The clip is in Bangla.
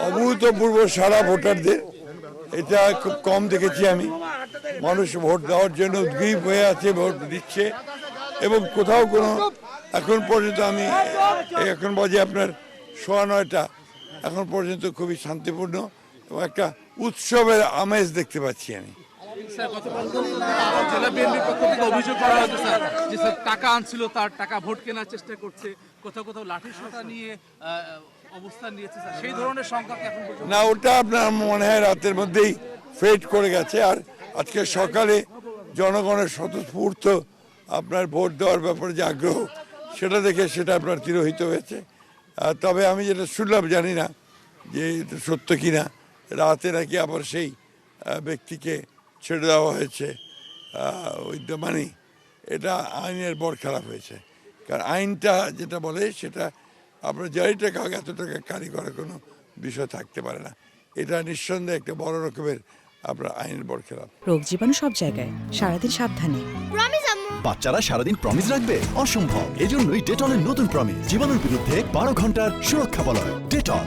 অভূতপূর্ব সারা ভোটারদের, এটা খুব কম দেখেছি আমি। মানুষ ভোট দেওয়ার জন্য উদ্গ্রীব হয়ে আছে, ভোট দিচ্ছে এবং কোথাও কোনো এখন পর্যন্ত আমি এখন বাজে আপনার 9:15, এখন পর্যন্ত খুবই শান্তিপূর্ণ এবং একটা উৎসবের আমেজ দেখতে পাচ্ছি আমি। জেলা বিএনপির পক্ষ থেকে অভিযোগ করা হয়েছে স্যার যে স্যার টাকা আনছিল, তার টাকা ভোট কেনার চেষ্টা করছে, কোথাও কোথাও লাঠি সোঁটা নিয়ে অবস্থান নিয়েছে স্যার, সেই ধরনের সংখ্যা এখন পর্যন্ত না, ওটা আপনার মনে হয় রাতের মধ্যেই ফেড করে গেছে। আর আজকে সকালে জনগণের স্বতঃস্ফূর্ত আপনার ভোট দেওয়ার ব্যাপারে যে আগ্রহ, সেটা দেখে সেটা আপনার তিরোহিত হয়েছে। তবে আমি যেটা শুনলাম, জানি না যে এটা সত্য কিনা, রাতে নাকি আবার সেই ব্যক্তিকে ছেড়ে দেওয়া হয়েছে উইথ দ্য মানি। এটা আইনের বড় খারাপ হয়েছে, কারণ আইনটা যেটা বলে সেটা আপনার যাই টাকা এত টাকা কারি করার কোনো বিষয় থাকতে পারে না। এটা নিঃসন্দেহে একটা বড় রকমের আপনার আইনের বড় খেলাপ। রোগ জীবাণু সব জায়গায়, সারাদিন সাবধানে। বাচ্চারা সারাদিন প্রমিস রাখবে অসম্ভব, এজন্যই ডেটলের নতুন প্রমিস জীবাণুর বিরুদ্ধে 12 ঘন্টার সুরক্ষা বলয়। ডেটল।